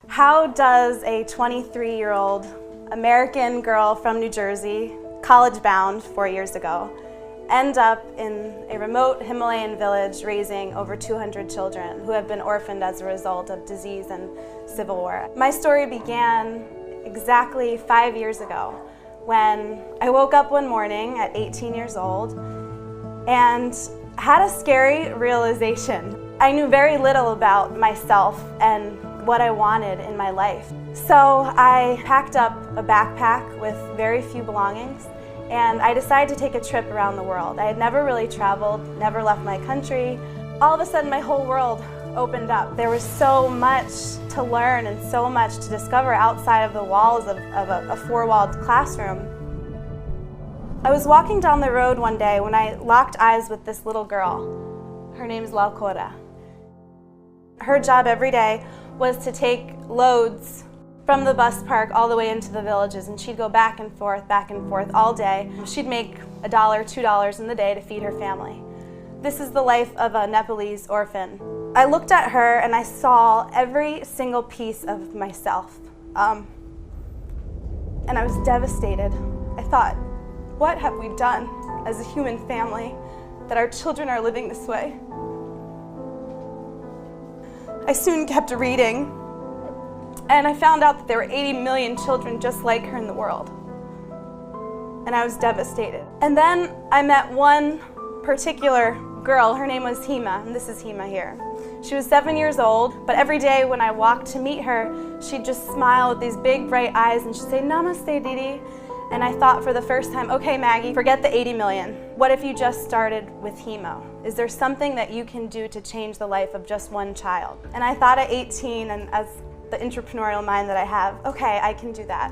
How does a 23-year-old American girl from New Jersey, college-bound 4 years ago, end up in a remote Himalayan village raising over 200 children who have been orphaned as a result of disease and civil war? My story began exactly 5 years ago when I woke up one morning at 18 years old and had a scary realization. I knew very little about myself and what I wanted in my life. So I packed up a backpack with very few belongings and I decided to take a trip around the world. I had never really traveled, never left my country. All of a sudden my whole world opened up. There was so much to learn and so much to discover outside of the walls of a four-walled classroom. I was walking down the road one day when I locked eyes with this little girl. Her name's Laukora. Her job every day was to take loads from the bus park all the way into the villages, and she'd go back and forth all day. She'd make $1, $2 in the day to feed her family. This is the life of a Nepalese orphan. I looked at her and I saw every single piece of myself. And I was devastated. I thought, what have we done as a human family that our children are living this way? I soon kept reading, and I found out that there were 80 million children just like her in the world. And I was devastated. And then I met one particular girl. Her name was Hima, and this is Hima here. She was 7 years old, but every day when I walked to meet her, she'd just smile with these big bright eyes and she'd say, "Namaste, Didi." And I thought for the first time, okay, Maggie, forget the 80 million. What if you just started with Himo? Is there something that you can do to change the life of just one child? And I thought at 18, and as the entrepreneurial mind that I have, okay, I can do that.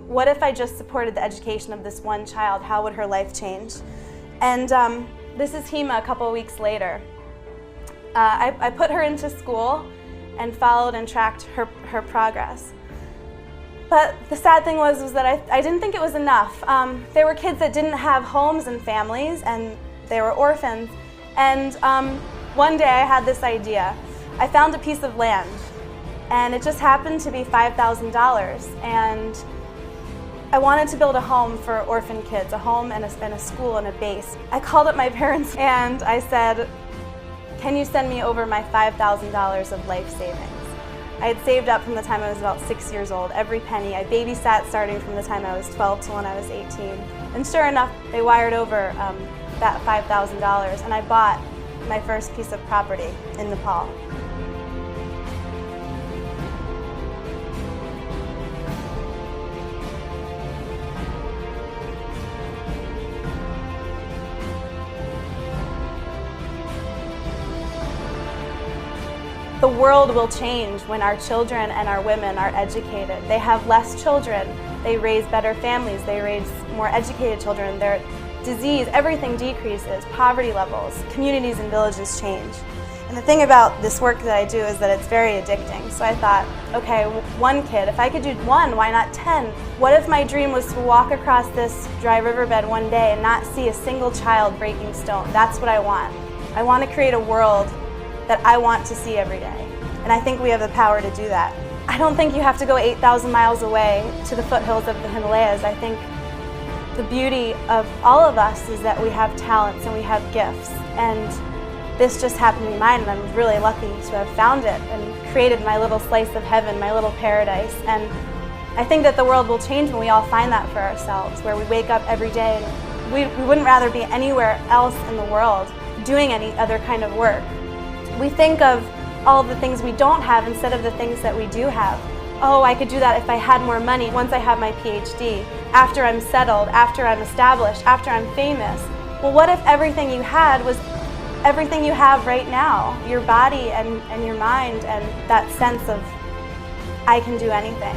What if I just supported the education of this one child? How would her life change? And this is Hima a couple of weeks later. I put her into school and followed and tracked her progress. But the sad thing was that I didn't think it was enough. There were kids that didn't have homes and families, and they were orphans. And one day I had this idea. I found a piece of land, and it just happened to be $5,000. And I wanted to build a home for orphan kids, a home and a school and a base. I called up my parents and I said, "Can you send me over my $5,000 of life savings?" I had saved up from the time I was about 6 years old, every penny. I babysat starting from the time I was 12 to when I was 18. And sure enough, they wired over that $5,000, and I bought my first piece of property in Nepal. The world will change when our children and our women are educated. They have less children, they raise better families, they raise more educated children, their disease, everything decreases, poverty levels, communities and villages change. And the thing about this work that I do is that it's very addicting. So I thought, okay, one kid, if I could do one, why not 10? What if my dream was to walk across this dry riverbed one day and not see a single child breaking stone? That's what I want. I want to create a world that I want to see every day. And I think we have the power to do that. I don't think you have to go 8,000 miles away to the foothills of the Himalayas. I think the beauty of all of us is that we have talents and we have gifts. And this just happened to be mine, and I'm really lucky to have found it and created my little slice of heaven, my little paradise. And I think that the world will change when we all find that for ourselves, where we wake up every day and we wouldn't rather be anywhere else in the world doing any other kind of work. We think of all of the things we don't have instead of the things that we do have. Oh, I could do that if I had more money, once I have my PhD, after I'm settled, after I'm established, after I'm famous. Well, what if everything you had was everything you have right now? Your body and your mind and that sense of, I can do anything.